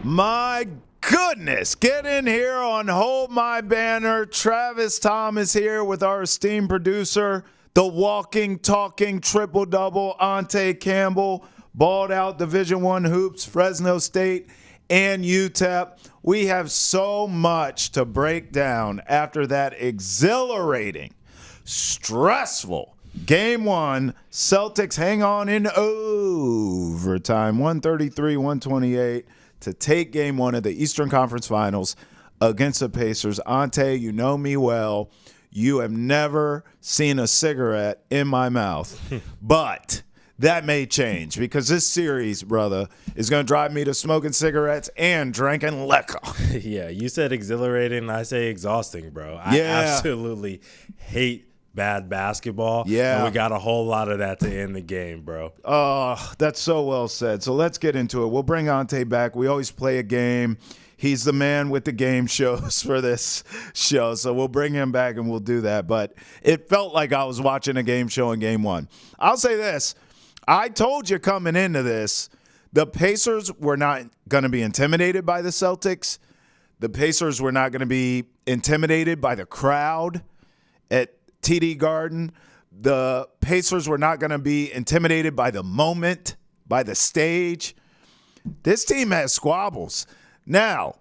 My goodness, get in here on Hold My Banner. Travis Thomas here with our esteemed producer, the walking, talking, triple-double, Ante Campbell, balled out Division I hoops, Fresno State, and UTEP. We have so much to break down after that exhilarating, stressful Game 1. Celtics hang on in overtime, 133-128. to take Game 1 of the Eastern Conference Finals against the Pacers. Ante, you know me well. You have never seen a cigarette in my mouth. But that may change because this series, brother, is going to drive me to smoking cigarettes and drinking liquor. Yeah, you said exhilarating. I say exhausting, bro. I absolutely hate bad basketball. Yeah. And we got a whole lot of that to end the game, bro. Oh, that's so well said. So let's get into it. We'll bring Ante back. We always play a game. He's the man with the game shows for this show. So we'll bring him back and we'll do that. But it felt like I was watching a game show in Game 1. I'll say this. I told you coming into this, the Pacers were not going to be intimidated by the Celtics. The Pacers were not going to be intimidated by the crowd at TD Garden. The Pacers were not going to be intimidated by the moment, by the stage. This team has squabbles. Now,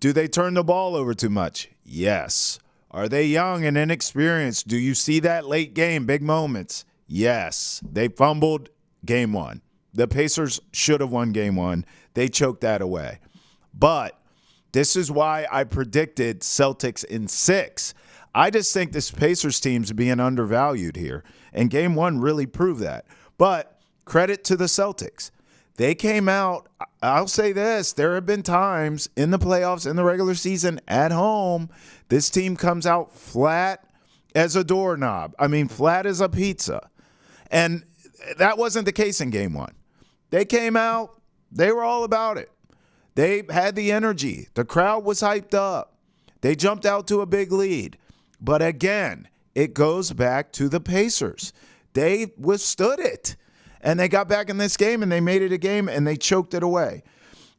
do they turn the ball over too much? Yes. Are they young and inexperienced? Do you see that late game, big moments? Yes. They fumbled Game 1. The Pacers should have won Game 1. They choked that away. But this is why I predicted Celtics in 6. I just think this Pacers team's being undervalued here, and Game 1 really proved that. But credit to the Celtics. They came out, I'll say this, there have been times in the playoffs, in the regular season, at home, this team comes out flat as a doorknob. I mean, flat as a pizza. And that wasn't the case in Game 1. They came out, they were all about it. They had the energy. The crowd was hyped up. They jumped out to a big lead. But again, it goes back to the Pacers. They withstood it. And they got back in this game, and they made it a game, and they choked it away.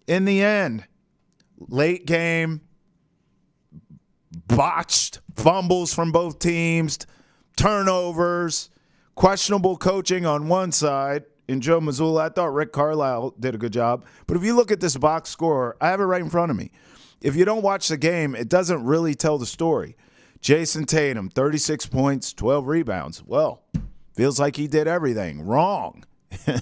In the end, late game, botched fumbles from both teams, turnovers, questionable coaching on one side. In Joe Mazzulla, I thought Rick Carlisle did a good job. But if you look at this box score, I have it right in front of me. If you don't watch the game, it doesn't really tell the story. Jayson Tatum, 36 points, 12 rebounds. Well, feels like he did everything wrong.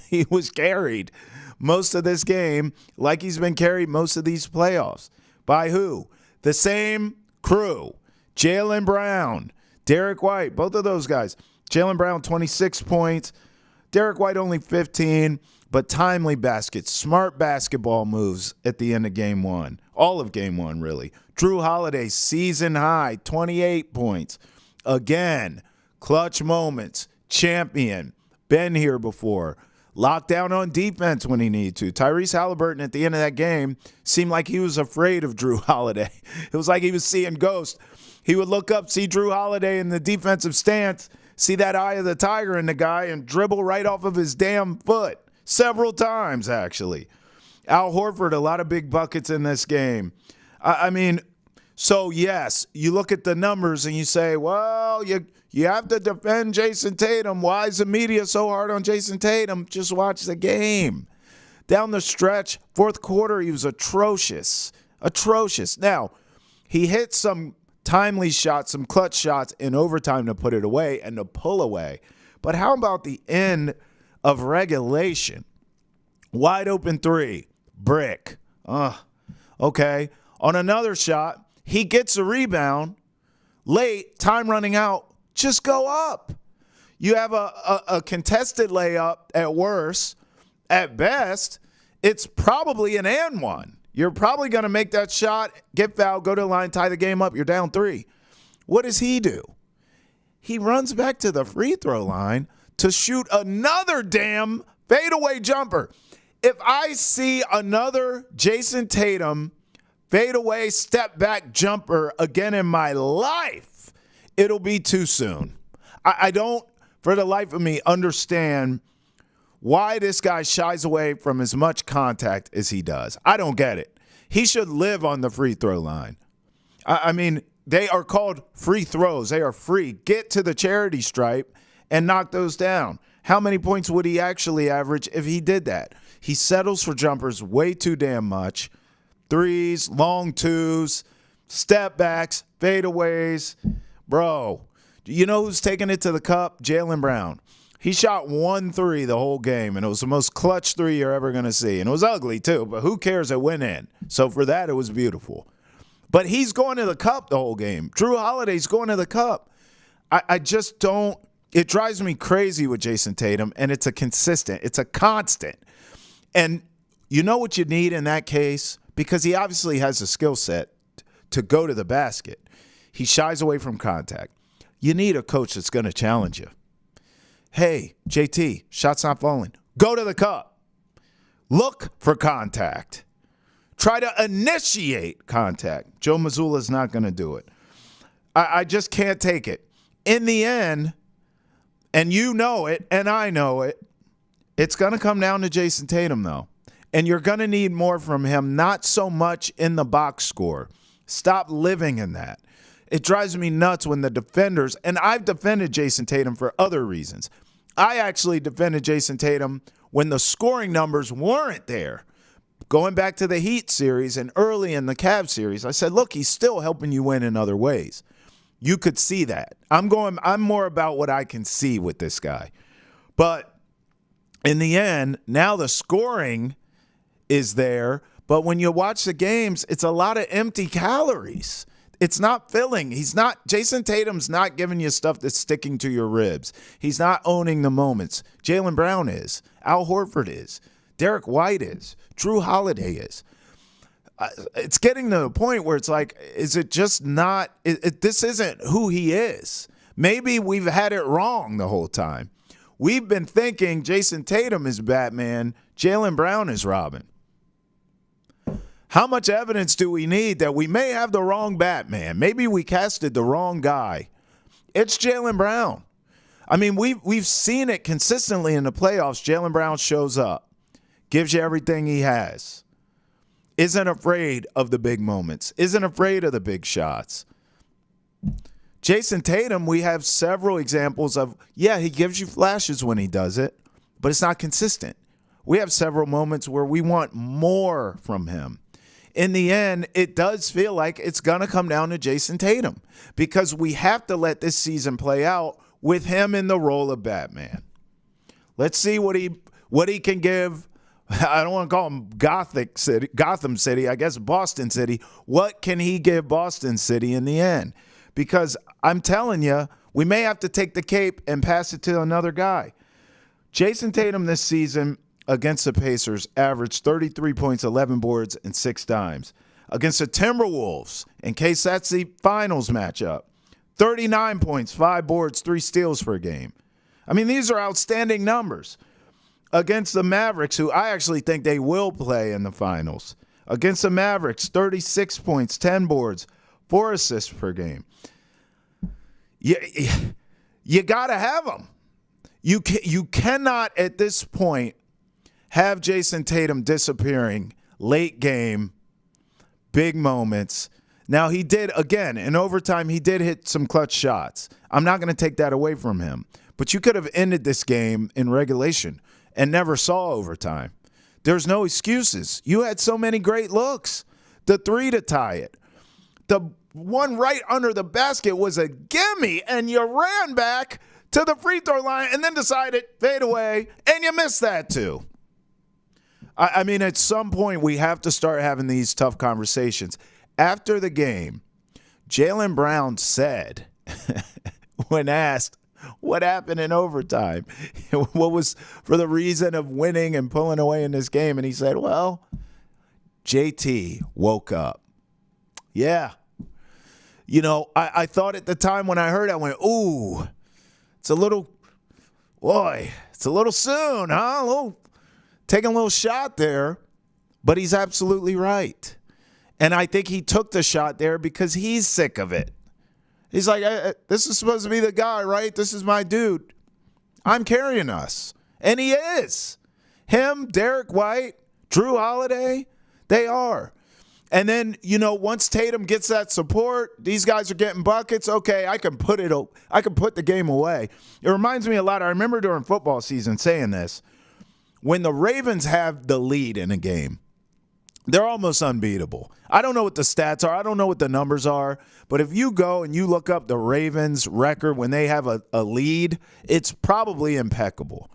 He was carried most of this game like he's been carried most of these playoffs. By who? The same crew. Jaylen Brown, Derek White, both of those guys. Jaylen Brown, 26 points. Derek White only 15, but timely baskets, smart basketball moves at the end of Game 1. All of Game 1, really. Drew Holiday, season high, 28 points. Again, clutch moments, champion, been here before. Locked down on defense when he needed to. Tyrese Halliburton at the end of that game seemed like he was afraid of Drew Holiday. It was like he was seeing ghosts. He would look up, see Drew Holiday in the defensive stance, see that eye of the tiger in the guy, and dribble right off of his damn foot. Several times, actually. Al Horford, a lot of big buckets in this game. I mean, so yes, you look at the numbers and you say, well, you have to defend Jayson Tatum. Why is the media so hard on Jayson Tatum? Just watch the game. Down the stretch, fourth quarter, he was atrocious. Atrocious. Now, he hit some timely shots, some clutch shots in overtime to put it away and to pull away. But how about the end of regulation? Wide open three, brick. Okay. On another shot, he gets a rebound. Late, time running out, just go up. You have a contested layup at worst. At best, it's probably an and one. You're probably going to make that shot, get fouled, go to the line, tie the game up. You're down 3. What does he do? He runs back to the free throw line to shoot another damn fadeaway jumper. If I see another Jayson Tatum fadeaway step back jumper again in my life, it'll be too soon. I don't, for the life of me, understand why this guy shies away from as much contact as he does. I don't get it. He should live on the free throw line. I mean, they are called free throws. They are free. Get to the charity stripe and knock those down. How many points would he actually average if he did that? He settles for jumpers way too damn much. Threes, long twos, step backs, fadeaways. Bro, you know who's taking it to the cup? Jaylen Brown. He shot 1 3 the whole game, and it was the most clutch 3 you're ever going to see. And it was ugly, too, but who cares? It went in. So for that, it was beautiful. But he's going to the cup the whole game. Drew Holiday's going to the cup. I just don't. It drives me crazy with Jayson Tatum, and it's a constant. And you know what you need in that case? Because he obviously has a skill set to go to the basket. He shies away from contact. You need a coach that's going to challenge you. Hey, JT, shot's not falling. Go to the cup. Look for contact. Try to initiate contact. Joe Mazzulla's not going to do it. I just can't take it. In the end, and you know it, and I know it, it's going to come down to Jayson Tatum, though. And you're going to need more from him, not so much in the box score. Stop living in that. It drives me nuts when the defenders, and I've defended Jayson Tatum for other reasons. I actually defended Jayson Tatum when the scoring numbers weren't there. Going back to the Heat series and early in the Cavs series, I said, look, he's still helping you win in other ways. You could see that. I'm more about what I can see with this guy. But in the end, now the scoring is there, but when you watch the games, it's a lot of empty calories. It's not filling. Jayson Tatum's not giving you stuff that's sticking to your ribs. He's not owning the moments. Jaylen Brown is. Al Horford is. Derek White is. Drew Holiday is. It's getting to the point where it's like, is it just not, this isn't who he is. Maybe we've had it wrong the whole time. We've been thinking Jayson Tatum is Batman, Jaylen Brown is Robin. How much evidence do we need that we may have the wrong Batman? Maybe we casted the wrong guy. It's Jaylen Brown. I mean, we've seen it consistently in the playoffs. Jaylen Brown shows up, gives you everything he has. Isn't afraid of the big moments. Isn't afraid of the big shots. Jayson Tatum, we have several examples of, yeah, he gives you flashes when he does it, but it's not consistent. We have several moments where we want more from him. In the end, it does feel like it's going to come down to Jayson Tatum because we have to let this season play out with him in the role of Batman. Let's see what he can give. I don't want to call him Gotham City, I guess Boston City. What can he give Boston City in the end? Because I'm telling you, we may have to take the cape and pass it to another guy. Jayson Tatum this season against the Pacers averaged 33 points, 11 boards, and 6 dimes. Against the Timberwolves, in case that's the finals matchup, 39 points, 5 boards, 3 steals per game. I mean, these are outstanding numbers. Against the Mavericks, who I actually think they will play in the finals. Against the Mavericks, 36 points, 10 boards, 4 assists per game. You got to have them. You cannot, at this point, have Jayson Tatum disappearing late game, big moments. Now, he did, again, in overtime, he did hit some clutch shots. I'm not going to take that away from him. But you could have ended this game in regulation and never saw overtime. There's no excuses. You had so many great looks. The 3 to tie it. The one right under the basket was a gimme, and you ran back to the free throw line and then decided, fade away, and you missed that too. I mean, at some point, we have to start having these tough conversations. After the game, Jaylen Brown said, when asked, what happened in overtime? What was for the reason of winning and pulling away in this game? And he said, well, JT woke up. Yeah. You know, I thought at the time when I heard it, I went, ooh, it's a little soon, huh? Taking a little shot there. But he's absolutely right. And I think he took the shot there because he's sick of it. He's like, this is supposed to be the guy, right? This is my dude. I'm carrying us. And he is. Him, Derek White, Drew Holiday, they are. And then, once Tatum gets that support, these guys are getting buckets. Okay, I can put the game away. It reminds me a lot. I remember during football season saying this. When the Ravens have the lead in a game, they're almost unbeatable. I don't know what the stats are. I don't know what the numbers are. But if you go and you look up the Ravens record when they have a lead, it's probably impeccable.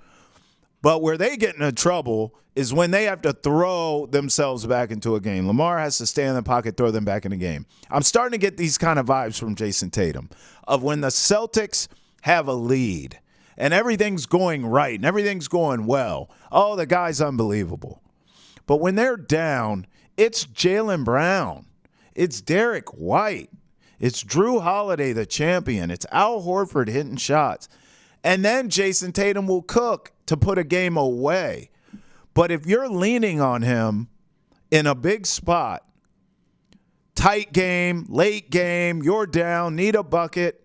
But where they get into trouble is when they have to throw themselves back into a game. Lamar has to stay in the pocket, throw them back in the game. I'm starting to get these kind of vibes from Jayson Tatum of when the Celtics have a lead and everything's going right and everything's going well. Oh, the guy's unbelievable. But when they're down, it's Jaylen Brown. It's Derek White. It's Drew Holiday, the champion. It's Al Horford hitting shots. And then Jayson Tatum will cook to put a game away. But if you're leaning on him in a big spot, tight game, late game, you're down, need a bucket.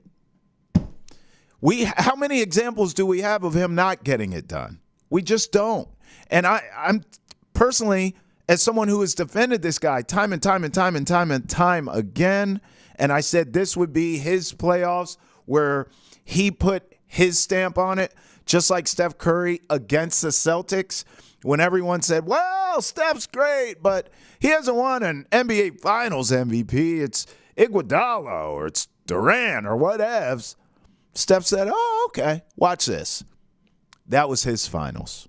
How many examples do we have of him not getting it done? We just don't. And I'm personally, as someone who has defended this guy time and time again, and I said this would be his playoffs where he put his stamp on it, just like Steph Curry against the Celtics, when everyone said, well, Steph's great, but he hasn't won an NBA Finals MVP. It's Iguodala or it's Durant or whatevs. Steph said, oh, okay, watch this. That was his finals.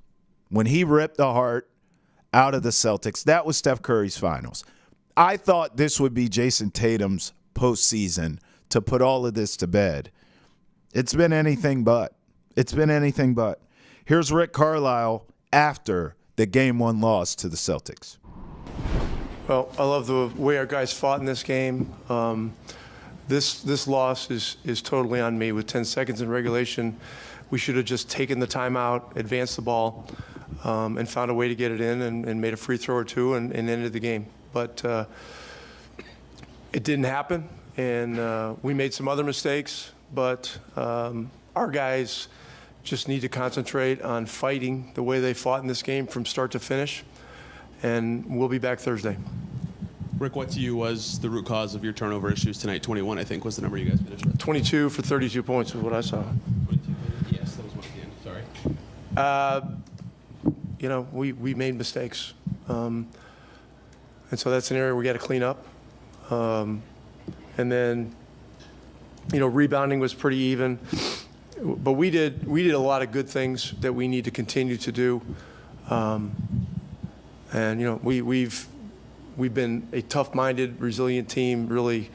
When he ripped the heart out of the Celtics, that was Steph Curry's finals. I thought this would be Jayson Tatum's postseason to put all of this to bed. It's been anything but. It's been anything but. Here's Rick Carlisle after the Game 1 loss to the Celtics. Well, I love the way our guys fought in this game. This loss is totally on me. With 10 seconds in regulation, we should have just taken the timeout, advanced the ball, and found a way to get it in and made a free throw or two and ended the game. But it didn't happen, and we made some other mistakes. But our guys just need to concentrate on fighting the way they fought in this game from start to finish, and we'll be back Thursday. Rick, what to you was the root cause of your turnover issues tonight? 21, I think, was the number you guys finished with. 22 for 32 points was what I saw. 22, yes, that was one at the end. Sorry. We made mistakes. And so that's an area we got to clean up. And then, rebounding was pretty even. But we did a lot of good things that we need to continue to do. We've been a tough-minded, resilient team really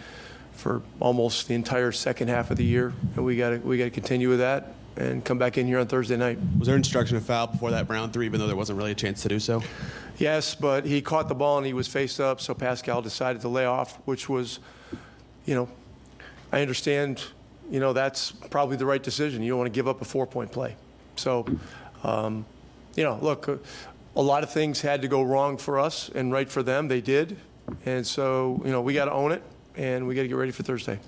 for almost the entire second half of the year, and we got to continue with that and come back in here on Thursday night. Was there instruction of foul before that Brown three, even though there wasn't really a chance to do so? Yes, but he caught the ball and he was face up, so Pascal decided to lay off, which was, I understand, that's probably the right decision. You don't want to give up a 4-point play. So, look, a lot of things had to go wrong for us and right for them. They did. And so, we got to own it, and we got to get ready for Thursday.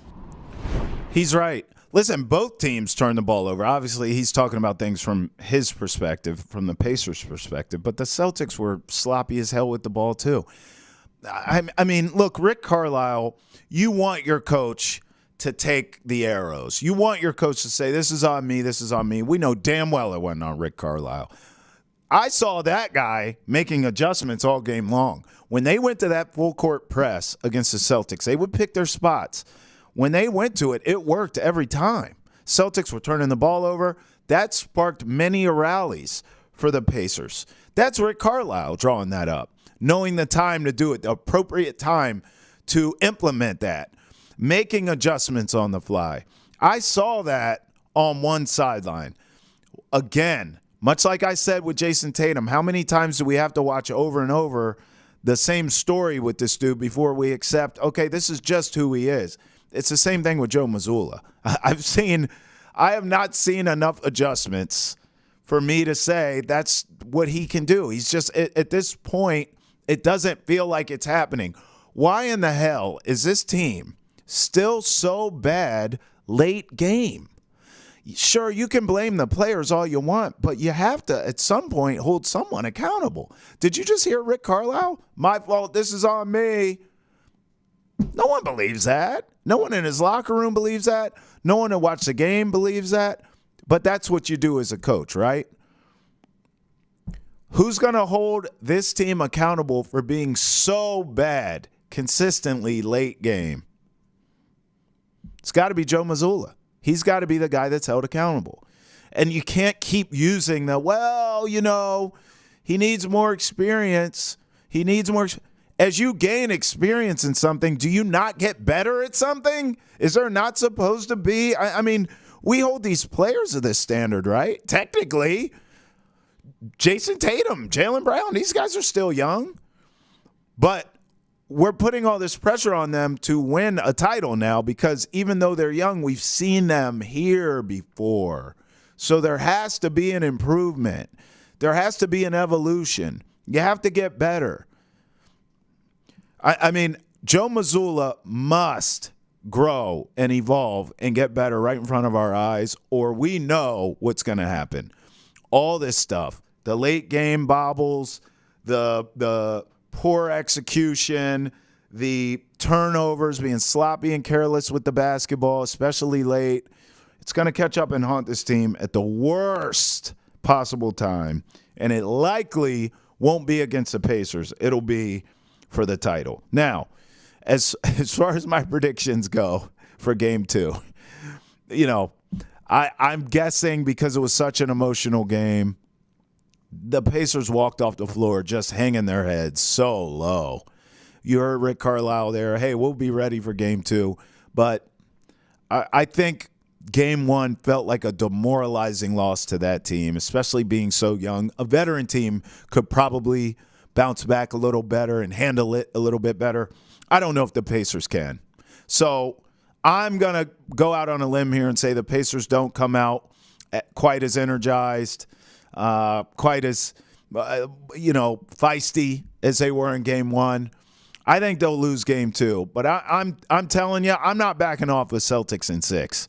He's right. Listen, both teams turned the ball over. Obviously, he's talking about things from his perspective, from the Pacers' perspective, but the Celtics were sloppy as hell with the ball too. I mean, look, Rick Carlisle, you want your coach to take the arrows. You want your coach to say, this is on me, this is on me. We know damn well it wasn't on Rick Carlisle. I saw that guy making adjustments all game long. When they went to that full court press against the Celtics, they would pick their spots. When they went to it, it worked every time. Celtics were turning the ball over. That sparked many rallies for the Pacers. That's Rick Carlisle drawing that up, knowing the time to do it, the appropriate time to implement that, making adjustments on the fly. I saw that on one sideline. Again, much like I said with Jayson Tatum, how many times do we have to watch over and over the same story with this dude before we accept, okay, this is just who he is? It's the same thing with Joe Mazzulla. I have not seen enough adjustments for me to say that's what he can do. He's just, at this point, it doesn't feel like it's happening. Why in the hell is this team still so bad late game? Sure, you can blame the players all you want, but you have to, at some point, hold someone accountable. Did you just hear Rick Carlisle? My fault, this is on me. No one believes that. No one in his locker room believes that. No one that watched the game believes that. But that's what you do as a coach, right? Who's going to hold this team accountable for being so bad consistently late game? It's got to be Joe Mazzulla. He's got to be the guy that's held accountable. And you can't keep using he needs more experience. He needs more. As you gain experience in something, do you not get better at something? Is there not supposed to be? I mean, we hold these players to this standard, right? Technically, Jayson Tatum, Jaylen Brown, these guys are still young. But we're putting all this pressure on them to win a title now because even though they're young, we've seen them here before. So there has to be an improvement. There has to be an evolution. You have to get better. I mean, Joe Mazzulla must grow and evolve and get better right in front of our eyes, or we know what's going to happen. All this stuff, the late game bobbles, the poor execution, the turnovers, being sloppy and careless with the basketball, especially late, it's going to catch up and haunt this team at the worst possible time, and it likely won't be against the Pacers. It'll be for the title. Now, as far as my predictions go for Game 2, I'm guessing because it was such an emotional game, the Pacers walked off the floor just hanging their heads so low. You heard Rick Carlisle there, hey, we'll be ready for Game 2. But I think Game 1 felt like a demoralizing loss to that team, especially being so young. A veteran team could probably bounce back a little better and handle it a little bit better. I don't know if the Pacers can. So I'm going to go out on a limb here and say the Pacers don't come out quite as energized, quite as, feisty as they were in Game 1. I think they'll lose Game 2. But I'm telling you, I'm not backing off with Celtics in 6.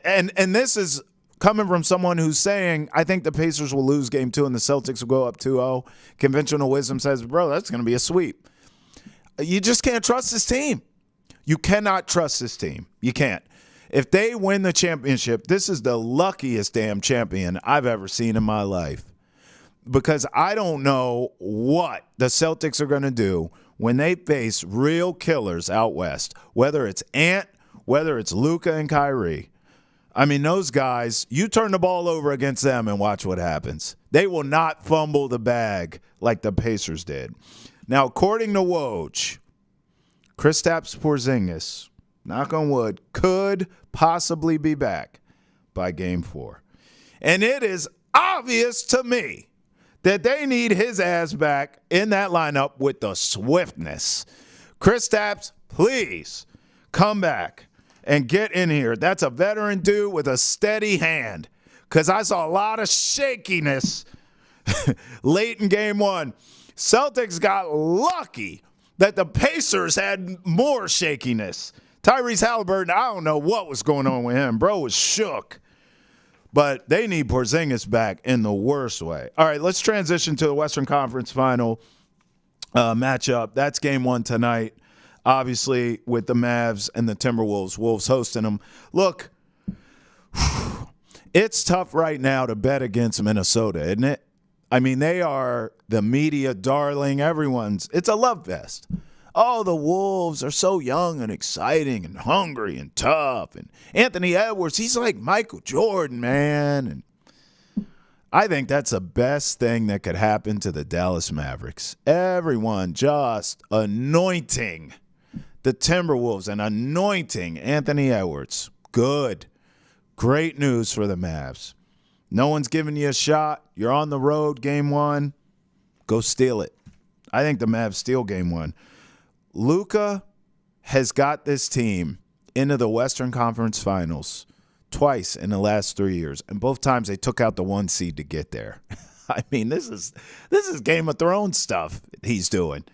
And this is coming from someone who's saying, I think the Pacers will lose Game 2 and the Celtics will go up 2-0. Conventional wisdom says, bro, that's going to be a sweep. You just can't trust this team. You cannot trust this team. You can't. If they win the championship, this is the luckiest damn champion I've ever seen in my life. Because I don't know what the Celtics are going to do when they face real killers out west, whether it's Ant, whether it's Luka and Kyrie. I mean, those guys, you turn the ball over against them and watch what happens. They will not fumble the bag like the Pacers did. Now, according to Woj, Kristaps Porzingis, knock on wood, could possibly be back by Game 4. And it is obvious to me that they need his ass back in that lineup with the swiftness. Kristaps, please come back and get in here. That's a veteran dude with a steady hand, because I saw a lot of shakiness late in Game 1. Celtics got lucky that the Pacers had more shakiness. Tyrese Halliburton, I don't know what was going on with him. Bro was shook. But they need Porzingis back in the worst way. All right, let's transition to the Western Conference Final matchup. That's Game 1 tonight, obviously, with the Mavs and the Timberwolves. Wolves hosting them. Look, it's tough right now to bet against Minnesota, isn't it? I mean, they are the media darling. It's a love fest. Oh, the Wolves are so young and exciting and hungry and tough. And Anthony Edwards, he's like Michael Jordan, man. And I think that's the best thing that could happen to the Dallas Mavericks. Everyone just anointing the Timberwolves and anointing Anthony Edwards. Good. Great news for the Mavs. No one's giving you a shot. You're on the road, Game 1. Go steal it. I think the Mavs steal Game 1. Luka has got this team into the Western Conference Finals twice in the last 3 years, and both times they took out the 1 seed to get there. I mean, this is Game of Thrones stuff he's doing.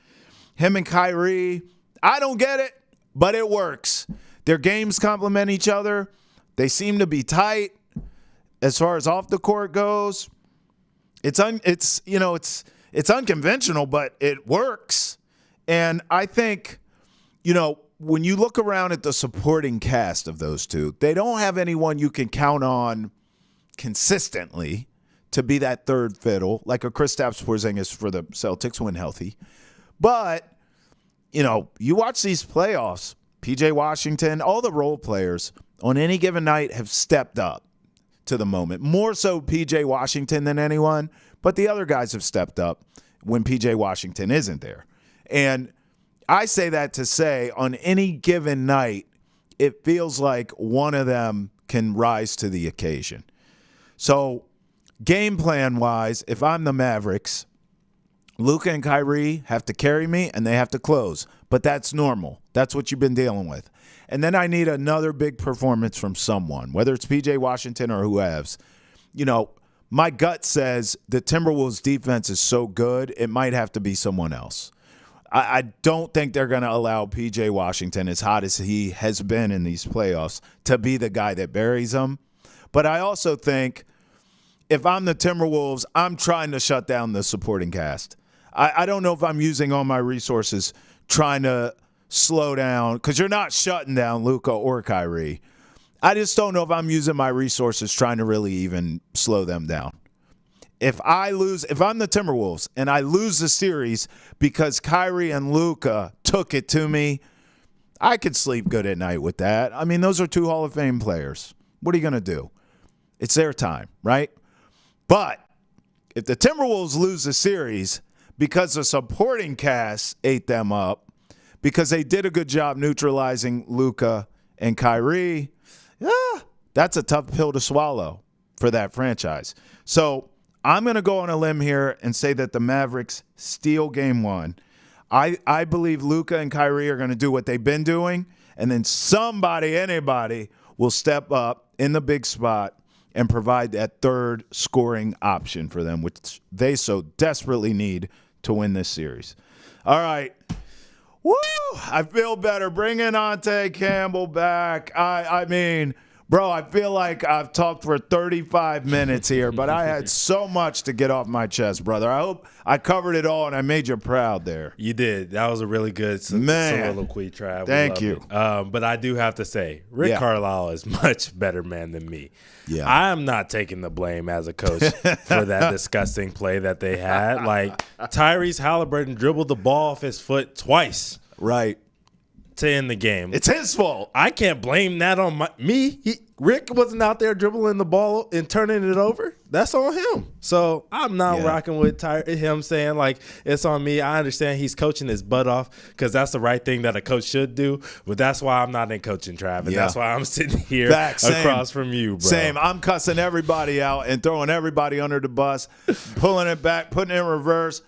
Him and Kyrie, I don't get it, but it works. Their games complement each other. They seem to be tight as far as off the court goes. It's unconventional, but it works. And I think, when you look around at the supporting cast of those two, they don't have anyone you can count on consistently to be that third fiddle, like a Kristaps Porzingis for the Celtics when healthy. But, you watch these playoffs, P.J. Washington, all the role players on any given night have stepped up to the moment. More so P.J. Washington than anyone, but the other guys have stepped up when P.J. Washington isn't there. And I say that to say on any given night, it feels like one of them can rise to the occasion. So game plan wise, if I'm the Mavericks, Luka and Kyrie have to carry me and they have to close. But that's normal. That's what you've been dealing with. And then I need another big performance from someone, whether it's P.J. Washington or whoever's. My gut says the Timberwolves defense is so good, it might have to be someone else. I don't think they're going to allow P.J. Washington, as hot as he has been in these playoffs, to be the guy that buries them. But I also think if I'm the Timberwolves, I'm trying to shut down the supporting cast. I don't know if I'm using all my resources trying to slow down, because you're not shutting down Luka or Kyrie. I just don't know if I'm using my resources trying to really even slow them down. If I'm the Timberwolves and I lose the series because Kyrie and Luka took it to me, I could sleep good at night with that. I mean, those are two Hall of Fame players. What are you going to do? It's their time, right? But if the Timberwolves lose the series because the supporting cast ate them up, because they did a good job neutralizing Luka and Kyrie, that's a tough pill to swallow for that franchise. So I'm going to go on a limb here and say that the Mavericks steal game one. I believe Luka and Kyrie are going to do what they've been doing, and then anybody will step up in the big spot and provide that third scoring option for them, which they so desperately need to win this series. All right. Woo! I feel better. Bringing Ante Campbell back. I mean, bro, I feel like I've talked for 35 minutes here, but I had so much to get off my chest, brother. I hope I covered it all and I made you proud there. You did. That was a really good soliloquy, Trav. Thank you. But I do have to say, Rick Carlisle is much better man than me. Yeah. I am not taking the blame as a coach for that disgusting play that they had. Like, Tyrese Halliburton dribbled the ball off his foot twice. Right. To end the game. It's his fault. I can't blame that on me. Rick wasn't out there dribbling the ball and turning it over. That's on him. So I'm not rocking with him saying, like, it's on me. I understand he's coaching his butt off because that's the right thing that a coach should do. But that's why I'm not in coaching, Trav. And that's why I'm sitting here across from you, bro. Same. I'm cussing everybody out and throwing everybody under the bus, pulling it back, putting it in reverse,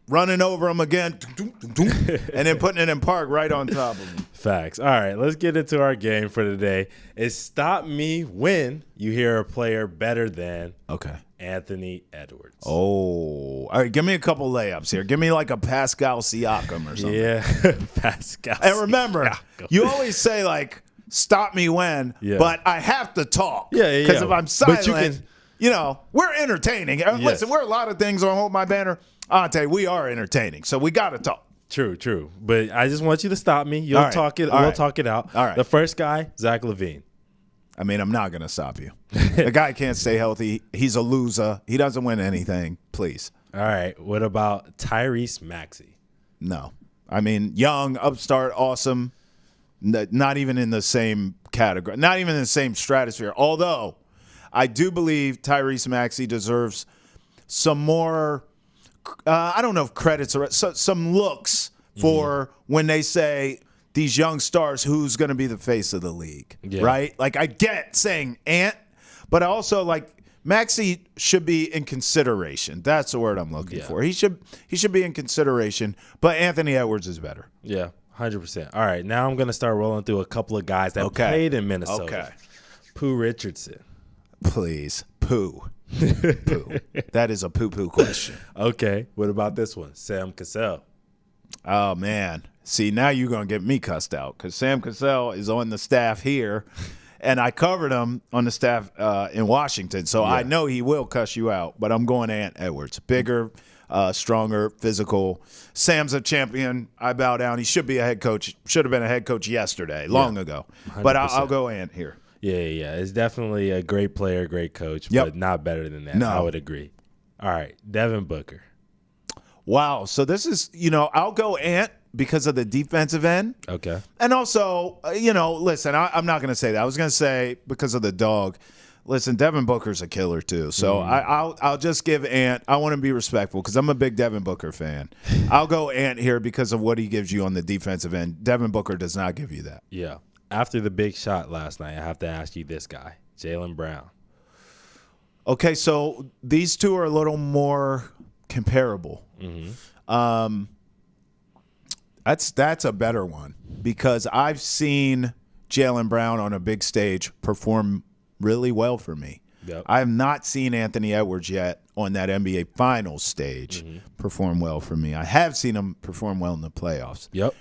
running over them again, and then putting it in park right on top of me. Facts. All right, let's get into our game for today. It's stop me when you hear a player better than Anthony Edwards. Oh, all right. Give me a couple layups here. Give me like a Pascal Siakam or something. Yeah, Pascal. And remember, you always say like, stop me when, but I have to talk. Yeah. Because if I'm silent, we're entertaining. Yes. Listen, we're a lot of things on Hold My Banner. Ante, we are entertaining, so we got to talk. True. But I just want you to stop me. We'll talk it out. All right. The first guy, Zach LaVine. I mean, I'm not going to stop you. The guy can't stay healthy. He's a loser. He doesn't win anything. Please. All right. What about Tyrese Maxey? No. I mean, young, upstart, awesome. Not even in the same category. Not even in the same stratosphere. Although, I do believe Tyrese Maxey deserves some more I don't know if credits are some looks for when they say these young stars, who's going to be the face of the league, right? Like, I get saying Ant, but I also like Maxey should be in consideration. That's the word I'm looking for. He should be in consideration, but Anthony Edwards is better. Yeah, 100%. All right, now I'm going to start rolling through a couple of guys that played in Minnesota. Okay. Pooh Richardson. Please, Pooh. Poo. That is a poo-poo question. Okay. What about this one? Sam Cassell. Oh, man. See, now you're going to get me cussed out because Sam Cassell is on the staff here, and I covered him on the staff in Washington, so I know he will cuss you out, but I'm going Ant Edwards. Bigger, stronger, physical. Sam's a champion. I bow down. He should be a head coach. Should have been a head coach yesterday, long ago. 100%. But I'll go Ant here. Yeah. It's definitely a great player, great coach, Yep. but not better than that. No. I would agree. All right, Devin Booker. Wow. So this is, I'll go Ant because of the defensive end. Okay. And also, listen, I'm not going to say that. I was going to say because of the dog. Listen, Devin Booker's a killer too. So I'll just give Ant. I want to be respectful because I'm a big Devin Booker fan. I'll go Ant here because of what he gives you on the defensive end. Devin Booker does not give you that. Yeah. After the big shot last night, I have to ask you this guy, Jaylen Brown. Okay, so these two are a little more comparable. Mm-hmm. That's a better one because I've seen Jaylen Brown on a big stage perform really well for me. Yep. I have not seen Anthony Edwards yet on that NBA Finals stage perform well for me. I have seen him perform well in the playoffs. Yep.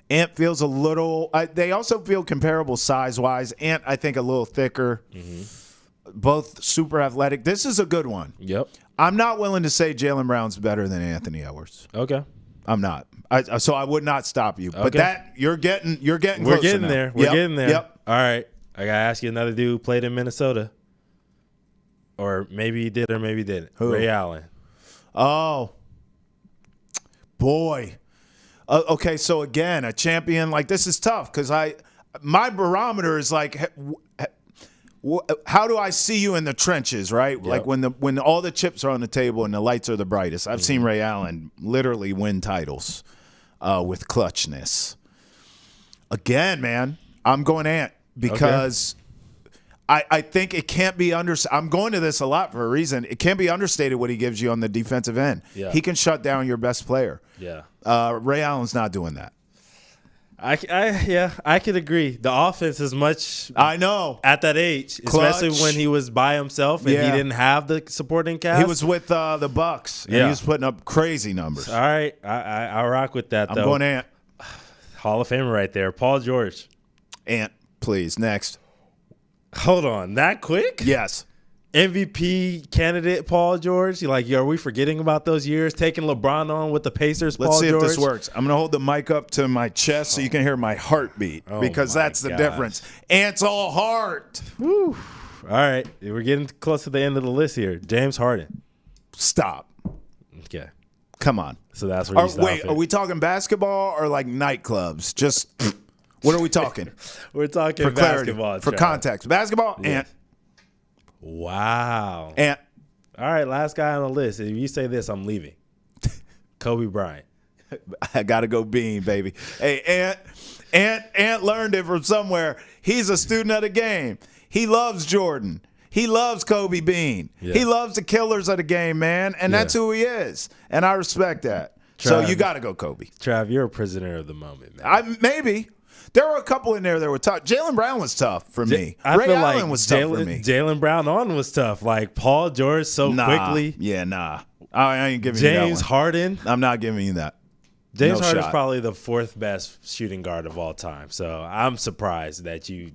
Ant feels a little they also feel comparable size-wise. Ant, I think, a little thicker. Both super athletic. This is a good one. Yep. I'm not willing to say Jaylen Brown's better than Anthony Edwards. Okay. I'm not. So I would not stop you. But Okay. that you're getting We're closer getting now. there. We're Yep, getting there. Yep. All right. I got to ask you another dude who played in Minnesota. Or maybe he did or maybe he didn't. Who? Ray Allen. Oh, boy. Okay, so again, a champion, like this is tough because my barometer is like, how do I see you in the trenches, right? Yep. Like when all the chips are on the table and the lights are the brightest. I've seen Ray Allen literally win titles with clutchness. Again, man, I'm going Ant because I think it can't be I'm going to this a lot for a reason. It can't be understated what he gives you on the defensive end. Yeah. He can shut down your best player. Yeah. Ray Allen's not doing that. I could agree. The offense is much I know. at that age, especially Clutch. when he was by himself and he Yeah. didn't have the supporting cast. He was with the Bucks, and Yeah. he was putting up crazy numbers. All right. I rock with that, I'm though. going Ant. Hall of Famer right there. Paul George. Ant, please. Next. Hold on. That quick? Yes. MVP candidate Paul George? Are we forgetting about those years? Taking LeBron on with the Pacers, Let's Paul see George? if this works. I'm going to hold the mic up to my chest so you can hear my heartbeat because my that's the gosh. difference. Ant's all heart. Whew. All right. We're getting close to the end of the list here. James Harden. Stop. Okay. Come on. So that's where you stop Wait, it. are we talking basketball or like nightclubs? Just what are we talking? We're talking For clarity, basketball. for Trav. context. Basketball, Yes. Ant. Wow. Ant. All right, last guy on the list. If you say this, I'm leaving. Kobe Bryant. I gotta go Bean, baby. Hey, Ant learned it from somewhere. He's a student of the game. He loves Jordan. He loves Kobe Bean. Yeah. He loves the killers of the game, man, and that's who he is. And I respect that. So Trav. you gotta go Kobe. Trav, you're a prisoner of the moment, man. Maybe. There were a couple in there that were tough. Jaylen Brown was tough for me. I Ray feel Allen like was tough for me. Jaylen Brown on was tough. Like Paul George quickly. Yeah, nah. I ain't giving you that James one. Harden. I'm not giving you that. James No Harden's shot. probably the fourth best shooting guard of all time. So I'm surprised that you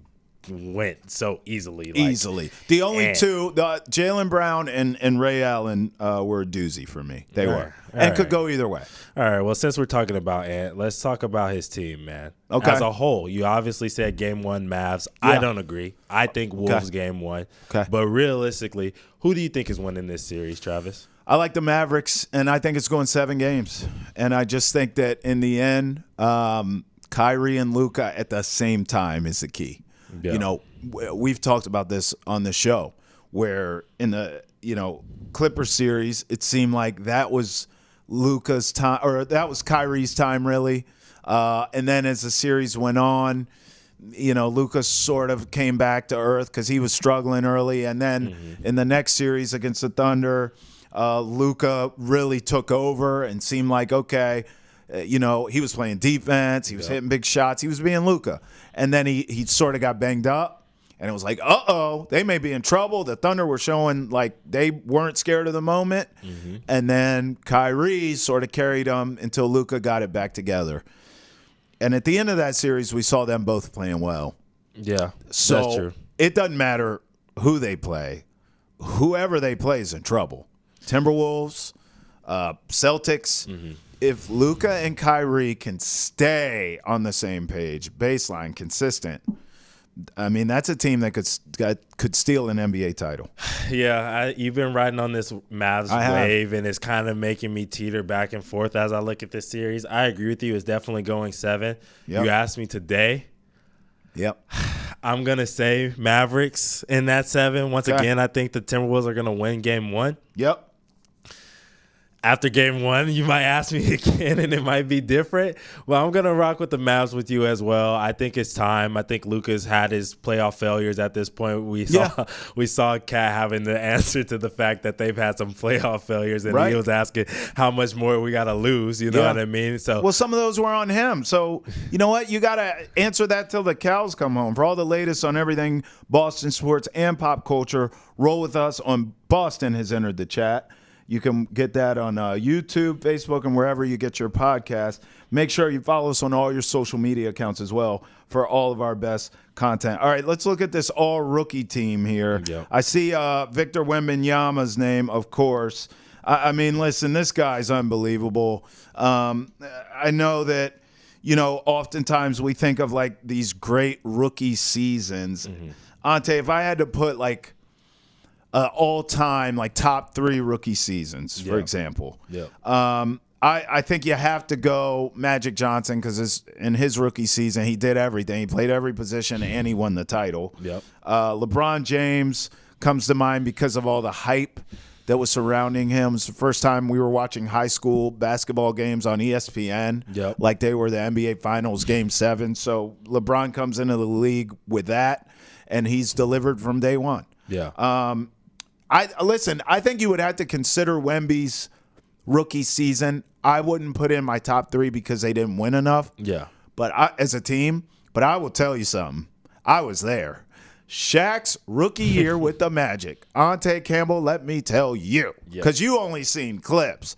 went so easily. Easily. The only Ant. two, Jaylen Brown and Ray Allen were a doozy for me. They All were. right. And All could right. go either way. All right. Well, since we're talking about Ant, let's talk about his team, man. Okay. As a whole, you obviously said game one Mavs. Yeah. I don't agree. I think Wolves game one. Okay. But realistically, who do you think is winning this series, Travis? I like the Mavericks, and I think it's going 7 games. And I just think that in the end, Kyrie and Luka at the same time is the key. Yeah. You know, we've talked about this on the show where in the, Clippers series, it seemed like that was Luka's time, or that was Kyrie's time, really. And then as the series went on, Luka sort of came back to earth because he was struggling early. And then in the next series against the Thunder, Luka really took over and seemed like, okay, he was playing defense. He was hitting big shots. He was being Luka. And then he sort of got banged up. And it was like, they may be in trouble. The Thunder were showing like they weren't scared of the moment. And then Kyrie sort of carried them until Luka got it back together. And at the end of that series, we saw them both playing well. Yeah, So that's true. it doesn't matter who they play. Whoever they play is in trouble. Timberwolves, Celtics. Mm-hmm. If Luka and Kyrie can stay on the same page, baseline, consistent, I mean, that's a team that could steal an NBA title. Yeah, you've been riding on this Mavs wave, and it's kind of making me teeter back and forth as I look at this series. I agree with you. It's definitely going 7. Yep. You asked me today. Yep. I'm going to say Mavericks in that 7. Once again, I think the Timberwolves are going to win game 1. Yep. After game 1, you might ask me again, and it might be different. Well, I'm going to rock with the Mavs with you as well. I think it's time. I think Luka's had his playoff failures at this point. We saw Kat having the answer to the fact that they've had some playoff failures, and he was asking how much more we got to lose. You know what I mean? So, well, some of those were on him. So, you know what? You got to answer that till the cows come home. For all the latest on everything Boston sports and pop culture, roll with us on Boston has entered the chat. You can get that on YouTube, Facebook, and wherever you get your podcast. Make sure you follow us on all your social media accounts as well for all of our best content. All right, let's look at this all-rookie team here. Yep. I see Victor Wembanyama's name, of course. I mean, listen, this guy's unbelievable. I know that, oftentimes we think of, like, these great rookie seasons. Mm-hmm. Ante, if I had to put, like, all-time, like, top 3 rookie seasons, for example. Yeah. I think you have to go Magic Johnson because in his rookie season, he did everything. He played every position, and he won the title. Yep. LeBron James comes to mind because of all the hype that was surrounding him. It was the first time we were watching high school basketball games on ESPN, like they were the NBA Finals Game 7. So LeBron comes into the league with that, and he's delivered from day one. Yeah. I think you would have to consider Wemby's rookie season. I wouldn't put in my top 3 because they didn't win enough. Yeah. But as a team, I will tell you something. I was there. Shaq's rookie year with the Magic. Ante Campbell, let me tell you, because you only seen clips.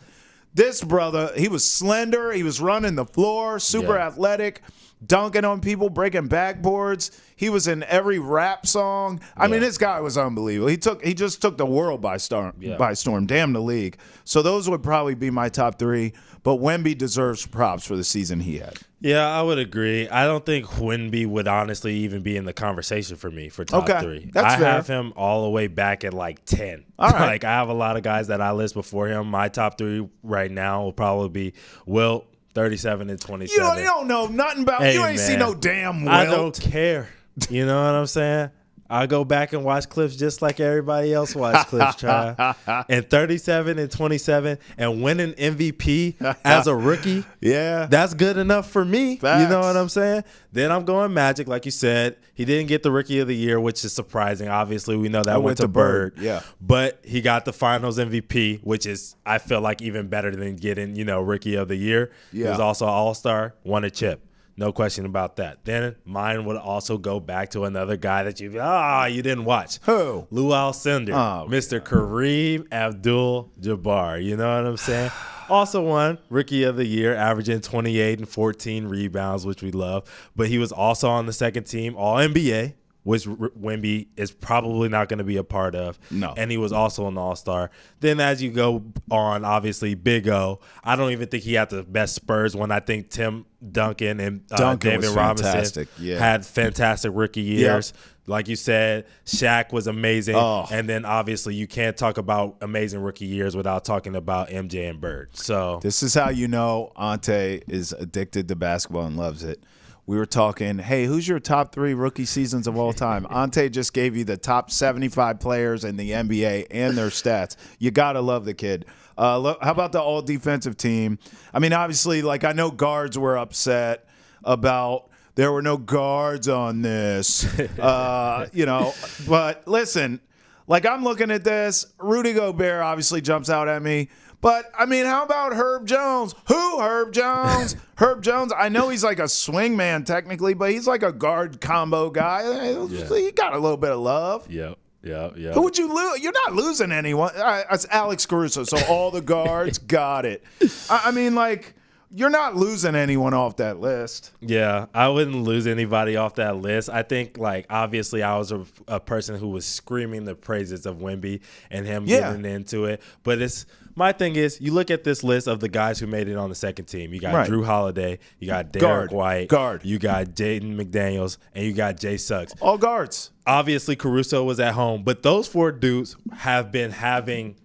This brother, he was slender. He was running the floor, super athletic, dunking on people, breaking backboards. He was in every rap song. I mean, this guy was unbelievable. He just took the world by storm. Damn the league. So those would probably be my top 3. But Wemby deserves props for the season he had. Yeah, I would agree. I don't think Wemby would honestly even be in the conversation for me for top 3. That's fair. I have him all the way back at like 10. All right. Like I have a lot of guys that I list before him. My top 3 right now will probably be Wilt, 37 and 27. You don't know nothing about you ain't seen no damn Wilt. I don't care. You know what I'm saying? I go back and watch clips just like everybody else watch clips, try. And 37 and 27 and winning MVP as a rookie, that's good enough for me. Facts. You know what I'm saying? Then I'm going Magic, like you said. He didn't get the Rookie of the Year, which is surprising. Obviously, we know that went to Bird. Yeah. But he got the Finals MVP, which is, I feel like, even better than getting, Rookie of the Year. Yeah. He was also an All-Star, won a chip. No question about that. Then mine would also go back to another guy that you didn't watch. Who? Lou Alcindor. Mr. Kareem Abdul-Jabbar. You know what I'm saying? Also won Rookie of the Year, averaging 28 and 14 rebounds, which we love. But he was also on the second team, All-NBA, which Wemby is probably not going to be a part of. No. And he was also an All-Star. Then as you go on, obviously, Big O. I don't even think he had the best Spurs one. I think Tim Duncan and David Robinson had fantastic rookie years. Yep. Like you said, Shaq was amazing. And then obviously you can't talk about amazing rookie years without talking about MJ and Bird. So this is how you know Ante is addicted to basketball and loves it. We were talking, hey, who's your top 3 rookie seasons of all time? Ante just gave you the top 75 players in the NBA and their stats. You got to love the kid. How about the all-defensive team? I mean, obviously, like I know guards were upset about there were no guards on this, But listen, like I'm looking at this. Rudy Gobert obviously jumps out at me. But, I mean, how about Herb Jones? Who, Herb Jones? Herb Jones, I know he's like a swing man technically, but he's like a guard combo guy. He got a little bit of love. Yep. Who would you lose? You're not losing anyone. It's Alex Caruso, so all the guards got it. I mean, like, you're not losing anyone off that list. Yeah, I wouldn't lose anybody off that list. I think, like, obviously I was a person who was screaming the praises of Wemby and him getting into it. But it's my thing is, you look at this list of the guys who made it on the second team. You got Right. Drew Holiday, you got Derek White, guard. you got Jaden McDaniels, and you got Jay Suggs. All guards. Obviously, Caruso was at home, but those 4 dudes have been having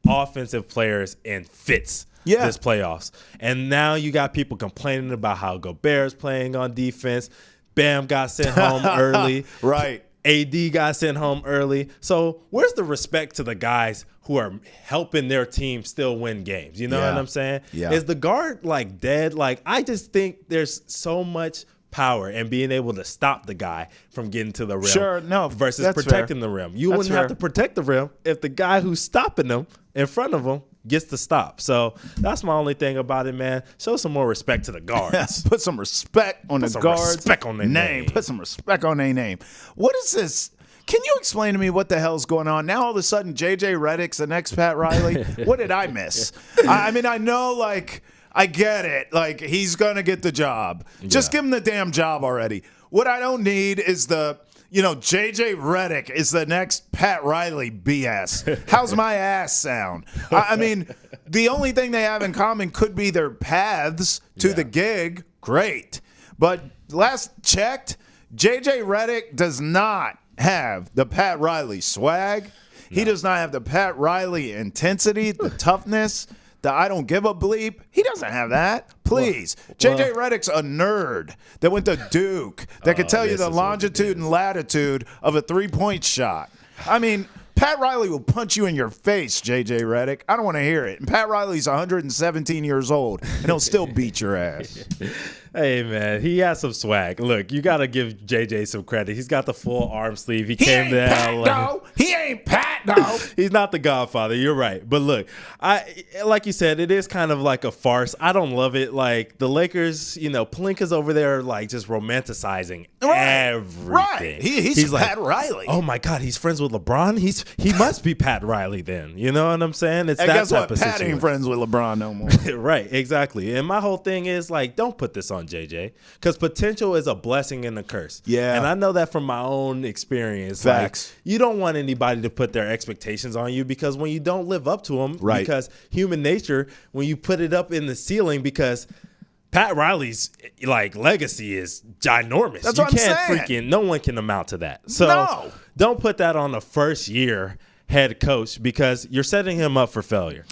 offensive players in fits this playoffs. And now you got people complaining about how Gobert's playing on defense. Bam got sent home early. Right. AD got sent home early. So where's the respect to the guys who are helping their team still win games? You know what I'm saying? Yeah. Is the guard like dead? Like, I just think there's so much power in being able to stop the guy from getting to the rim. Sure, no, versus that's protecting fair. the rim. You That's wouldn't have fair. to protect the rim if the guy who's stopping them in front of him gets to stop. So that's my only thing about it, man. Show some more respect to the guards. Put some respect on the some guards. respect on their name. Put some respect on their name. What is this? Can you explain to me what the hell's going on? Now all of a sudden, JJ Redick's the next Pat Riley? What did I miss? I mean, I know, like, I get it. Like, he's going to get the job. Just give him the damn job already. What I don't need is JJ Redick is the next Pat Riley BS. How's my ass sound? I mean, the only thing they have in common could be their paths to the gig. Great. But last checked, JJ Redick does not have the Pat Riley swag. He does not have the Pat Riley intensity, the toughness, the I don't give a bleep. He doesn't have that. Please. JJ Redick's a nerd that went to Duke that could tell you the longitude and latitude of a three-point shot. I mean, Pat Riley will punch you in your face, JJ Redick. I don't want to hear it. And Pat Riley's 117 years old, and he'll still beat your ass. Hey, man, he has some swag. Look, you got to give JJ some credit. He's got the full arm sleeve. He came ain't to Pat, LA. though. He ain't Pat, though. He's not the Godfather. You're right. But look, like you said, it is kind of like a farce. I don't love it. Like, the Lakers, Pelinka's over there, like, just romanticizing everything. Right. He's like, Pat Riley. oh, my God, he's friends with LeBron? He must be Pat Riley then. You know what I'm saying? It's And that guess type what? of Pat situation. ain't friends with LeBron no more. Right, exactly. And my whole thing is, like, don't put this on JJ, because potential is a blessing and a curse. Yeah. And I know that from my own experience. Facts. Like, you don't want anybody to put their expectations on you, because when you don't live up to them, Right. because human nature, when you put it up in the ceiling, because Pat Riley's like legacy is ginormous. That's you what I'm can't saying. no one can amount to that. So No. don't put that on the first year head coach, because you're setting him up for failure.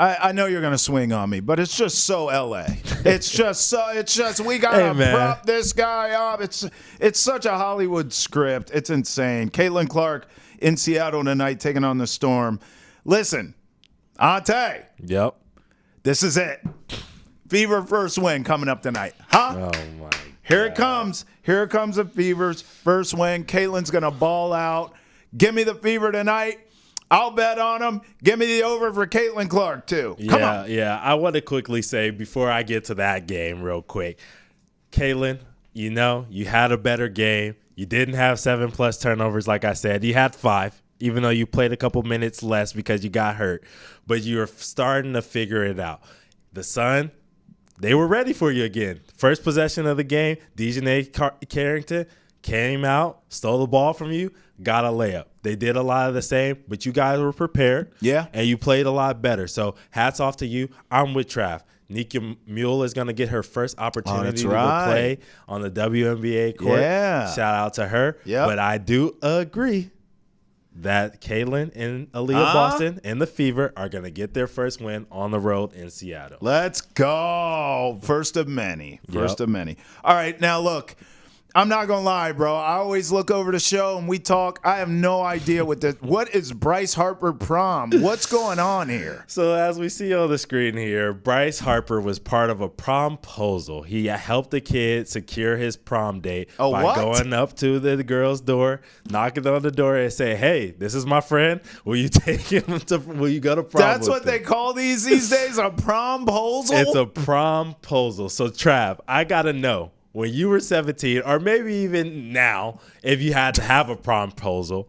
I know you're going to swing on me, but it's just so LA. It's just we got to man. prop this guy up. It's such a Hollywood script. It's insane. Caitlin Clark in Seattle tonight taking on the Storm. Listen, Ante, Yep. this is it. Fever first win coming up tonight. Huh? Oh my. Here it comes. Here comes the Fever's first win. Caitlin's going to ball out. Give me the Fever tonight. I'll bet on them. Give me the over for Caitlin Clark, too. Come on. Yeah. I want to quickly say, before I get to that game real quick, Caitlin, you had a better game. You didn't have 7+ turnovers, like I said. You had 5, even though you played a couple minutes less because you got hurt. But you're starting to figure it out. The Sun, they were ready for you again. First possession of the game, Dejounte Carrington came out, stole the ball from you, got a layup. They did a lot of the same, but you guys were prepared. Yeah. And you played a lot better. So hats off to you. I'm with Trav. Nika Mule is going to get her first opportunity to play on the WNBA court. Yeah. Shout out to her. Yep. But I do agree that Caitlin and Aaliyah Boston and the Fever are going to get their first win on the road in Seattle. Let's go. First of many. First Yep. of many. All right, now look. I'm not going to lie, bro. I always look over the show and we talk. I have no idea what is Bryce Harper prom? What's going on here? So as we see on the screen here, Bryce Harper was part of a promposal. He helped the kid secure his prom date by going up to the girl's door, knocking on the door and say, "Hey, this is my friend. Will you take him to? Will you go to prom?" That's what they call these days, a promposal? It's a promposal. So Trav, I gotta know, when you were 17, or maybe even now, if you had to have a promposal,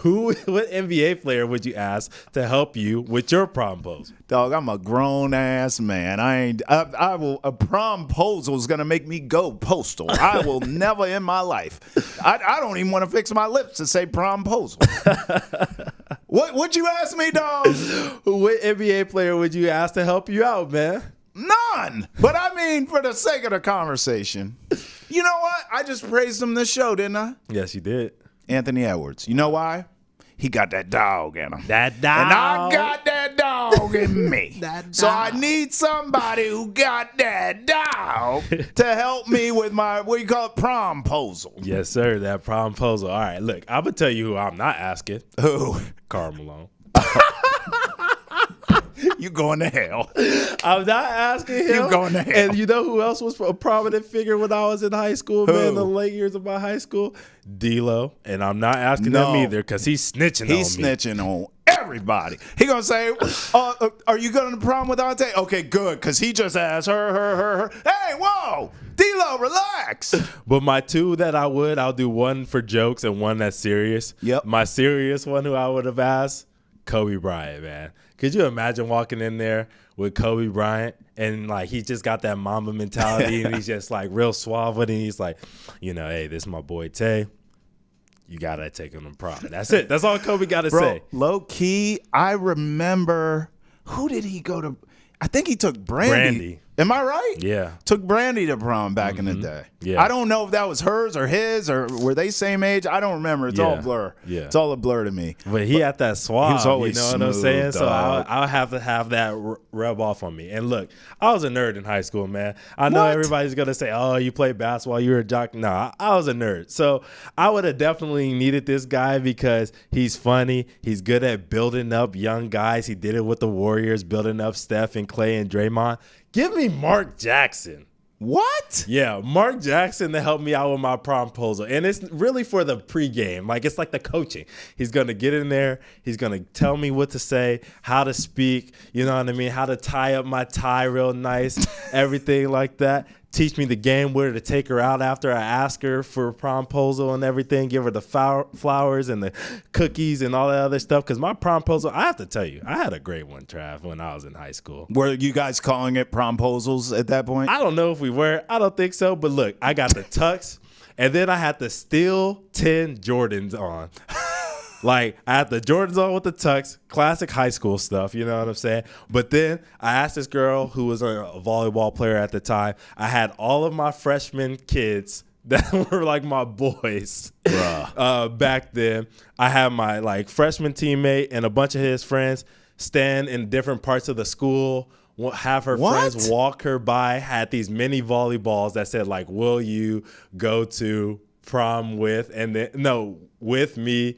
what NBA player would you ask to help you with your promposal? Dog, I'm a grown ass man. I will. A promposal is gonna make me go postal. I will never in my life. I don't even want to fix my lips to say promposal. What'd you ask me, dog? What NBA player would you ask to help you out, man? None. But I mean, for the sake of the conversation, you know what? I just praised him this show, didn't I? Yes, you did. Anthony Edwards. You know why? He got that dog in him. That dog. And I got that dog in me. That So I dog. need somebody who got that dog to help me with my, what do you call it, promposal. Yes, sir. That promposal. All right, look, I'm going to tell you who I'm not asking. Who? Karl Malone. You going to hell. I'm not asking him. You going to hell. And you know who else was a prominent figure when I was in high school, Who? man, the late years of my high school? D-Lo. And I'm not asking No. him either because he's snitching He's on me. snitching on everybody. He gonna say, are you going to prom with Ante? Okay, good, because he just asked her. Hey, whoa, D-Lo, relax. But my two that I'll do one for jokes and one that's serious. Yep. My serious one who I would have asked, Kobe Bryant, man. Could you imagine walking in there with Kobe Bryant and like he just got that Mamba mentality and he's just like real suave with it. And he's like, hey, this is my boy Tay. You gotta take him to prom. That's it. That's all Kobe gotta say. Low key, I remember, who did he go to? I think he took Brandy. Am I right? Yeah. Took Brandy to prom back in the day. Yeah. I don't know if that was hers or his or were they same age. I don't remember. It's all Yeah. blur. Yeah. It's all a blur to me. But he had that suave. He was always you know what I'm smooth, saying? So dog. I'll have to have that rub off on me. And look, I was a nerd in high school, man. I know What? everybody's going to say, oh, you played basketball, you were a jock. No, I was a nerd. So I would have definitely needed this guy because he's funny. He's good at building up young guys. He did it with the Warriors, building up Steph and Clay and Draymond. Give me Mark Jackson. What? Yeah, Mark Jackson to help me out with my promposal. And it's really for the pregame. Like, it's like the coaching. He's going to get in there. He's going to tell me what to say, how to speak, you know what I mean, how to tie up my tie real nice, everything like that. Teach me the game, where to take her out after I ask her for a promposal and everything. Give her the flowers and the cookies and all that other stuff. Because my promposal, I have to tell you, I had a great one, Trav, when I was in high school. Were you guys calling it promposals at that point? I don't know if we were. I don't think so. But look, I got the tux, and then I had the Steel 10 Jordans on. Like, I had the Jordans on with the tux, classic high school stuff, you know what I'm saying? But then I asked this girl who was a volleyball player at the time. I had all of my freshman kids that were like my boys back then. I had my like freshman teammate and a bunch of his friends stand in different parts of the school, have her friends walk her by, had these mini volleyballs that said like, will you go to prom with, and then, no, with me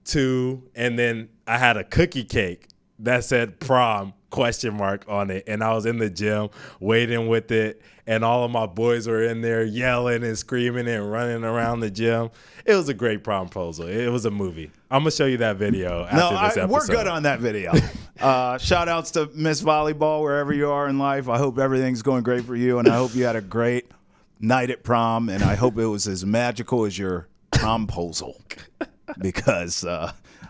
too, and then I had a cookie cake that said prom ? On it, and I was in the gym waiting with it, and all of my boys were in there yelling and screaming and running around the gym. It was a great promposal. It was a movie. I'm gonna show you that video after this episode. We're good on that video. Shout outs to Miss Volleyball wherever you are in life. I hope everything's going great for you, and I hope you had a great night at prom, and I hope it was as magical as your promposal. Because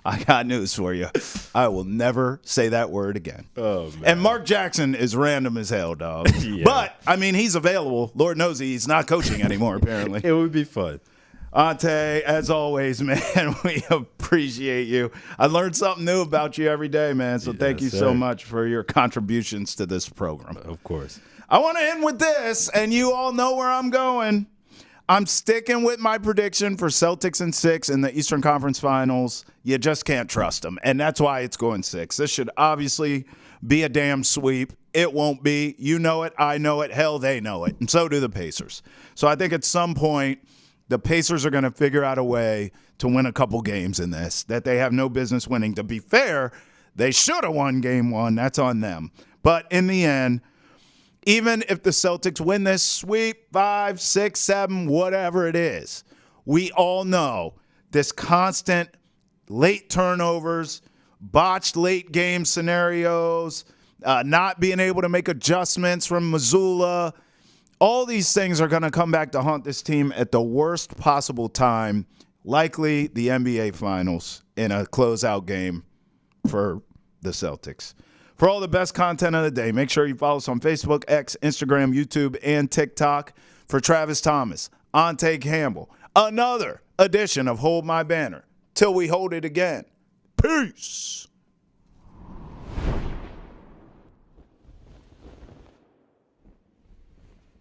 I got news for you. I will never say that word again. Oh, man. And Mark Jackson is random as hell, dog. Yeah. But, I mean, he's available. Lord knows he's not coaching anymore, apparently. It would be fun. Ante, as always, man, we appreciate you. I learned something new about you every day, man. So thank you so much for your contributions to this program. Of course. I want to end with this, and you all know where I'm going. I'm sticking with my prediction for Celtics in 6 in the Eastern Conference Finals. You just can't trust them, and that's why it's going 6. This should obviously be a damn sweep. It won't be. You know it. I know it. Hell, they know it, and so do the Pacers. So I think at some point the Pacers are going to figure out a way to win a couple games in this that they have no business winning. To be fair, they should have won game 1. That's on them. But in the end, even if the Celtics win this sweep, 5, 6, 7, whatever it is, we all know this constant late turnovers, botched late game scenarios, not being able to make adjustments from Missoula, all these things are going to come back to haunt this team at the worst possible time, likely the NBA Finals in a closeout game for the Celtics. For all the best content of the day, make sure you follow us on Facebook, X, Instagram, YouTube, and TikTok. For Travis Thomas, Ante Campbell, another edition of Hold My Banner. Till we hold it again. Peace.